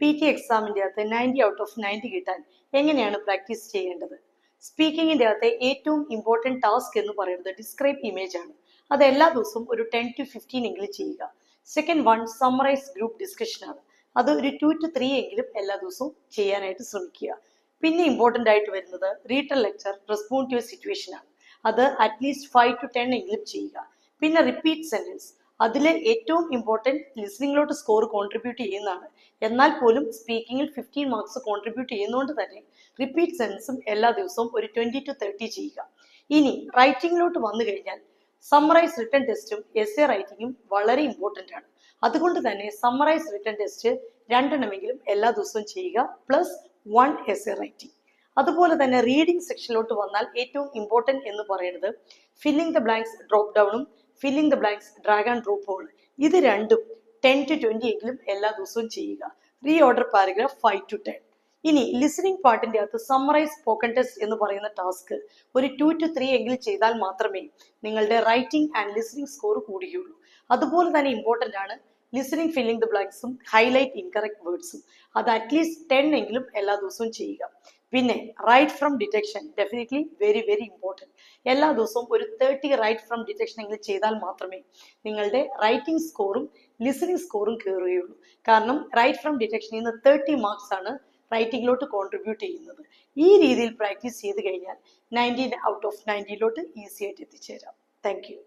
PT എക്സാമിൻ്റെ അകത്ത് 90 out of 90 കിട്ടാൻ എങ്ങനെയാണ് പ്രാക്ടീസ് ചെയ്യേണ്ടത്? സ്പീക്കിങ്ങിൻ്റെ അകത്തെ ഏറ്റവും ഇമ്പോർട്ടൻറ്റ് ടാസ്ക് എന്ന് പറയുന്നത് ഡിസ്ക്രൈബ് ഇമേജ് ആണ്. അത് എല്ലാ ദിവസവും ഒരു 10 to 15 എങ്കിലും ചെയ്യുക. Second one summarise group discussion ആണ്. അത് ഒരു 2 to 3 എങ്കിലും എല്ലാ ദിവസവും ചെയ്യാനായിട്ട് ശ്രമിക്കുക. പിന്നെ ഇമ്പോർട്ടൻ്റ് ആയിട്ട് വരുന്നത് read a lecture respond to a situation ആണ്. അത് അറ്റ്ലീസ്റ്റ് 5 to 10 എങ്കിലും ചെയ്യുക. പിന്നെ റിപ്പീറ്റ് സെന്റൻസ്, അതിൽ ഏറ്റവും ഇമ്പോർട്ടൻറ്റ് ലിസണിങ്ങിലോട്ട് സ്കോർ കോൺട്രിബ്യൂട്ട് ചെയ്യുന്നതാണ്. എന്നാൽ പോലും സ്പീക്കിങ്ങിൽ 15 മാർക്സ് കോൺട്രിബ്യൂട്ട് ചെയ്യുന്നതുകൊണ്ട് തന്നെ റിപ്പീറ്റ് സെന്റൻസും എല്ലാ ദിവസവും ഒരു 20 to 30 ചെയ്യുക. ഇനി റൈറ്റിങ്ങിലോട്ട് വന്നു കഴിഞ്ഞാൽ സമ്മറൈസ് റിട്ടൺ ടെസ്റ്റും എസ്സേ റൈറ്റിങ്ങും വളരെ ഇമ്പോർട്ടൻ്റ് ആണ്. അതുകൊണ്ട് തന്നെ സമ്മറൈസ് റിട്ടൺ ടെസ്റ്റ് 2 എണ്ണമെങ്കിലും എല്ലാ ദിവസവും ചെയ്യുക, പ്ലസ് 1 എസ്സേ റൈറ്റിംഗ്. അതുപോലെ തന്നെ റീഡിംഗ് സെക്ഷനിലോട്ട് വന്നാൽ ഏറ്റവും ഇമ്പോർട്ടൻറ്റ് എന്ന് പറയുന്നത് ഫില്ലിംഗ് ദ ബ്ലാങ്ക്സ് ഡ്രോപ്പ് ഡൗണും filling the blanks drag and ഡ്രോപ്പുമാണ്. ഇത് രണ്ടും 10 to 20 എങ്കിലും എല്ലാ ദിവസവും ചെയ്യുക. Reorder paragraph 5 to 10. ഇനി ലിസണിംഗ് പാർട്ടിന്റെ അകത്ത് സമ്മറൈസ് സ്പോക്കൺ ടെസ്റ്റ് എന്ന് പറയുന്ന ടാസ്ക് ഒരു 2 to 3 എങ്കിലും ചെയ്താൽ മാത്രമേ നിങ്ങളുടെ റൈറ്റിംഗ് ആൻഡ് ലിസണിംഗ് സ്കോർ കൂടുകയുള്ളൂ. അതുപോലെ തന്നെ ഇമ്പോർട്ടൻ്റ് ആണ് ലിസണിംഗ് ഫില്ലിംഗ് ദ ബ്ലാങ്ക്സും ഹൈലൈറ്റ് ഇൻകറക്റ്റ് വേർഡ്സും. അത് അറ്റ്ലീസ്റ്റ് 10 എങ്കിലും എല്ലാ ദിവസവും ചെയ്യുക. പിന്നെ write from dictation definitely very very important. എല്ലാ ദിവസവും ഒരു 30 റൈറ്റ് ഫ്രം ഡിറ്റക്ഷൻ എങ്കിലും ചെയ്താൽ മാത്രമേ നിങ്ങളുടെ റൈറ്റിംഗ് സ്കോറും ലിസണിംഗ് സ്കോറും കയറുകയുള്ളൂ. കാരണം റൈറ്റ് ഫ്രം ഡിറ്റക്ഷനിൽ നിന്ന് 30 മാർക്സ് ആണ് റൈറ്റിങ്ങിലോട്ട് കോൺട്രിബ്യൂട്ട് ചെയ്യുന്നത്. ഈ രീതിയിൽ പ്രാക്ടീസ് ചെയ്ത് കഴിഞ്ഞാൽ 90 ഔട്ട് ഓഫ് 90 ഈസി ആയിട്ട് എത്തിച്ചേരാം. Thank you.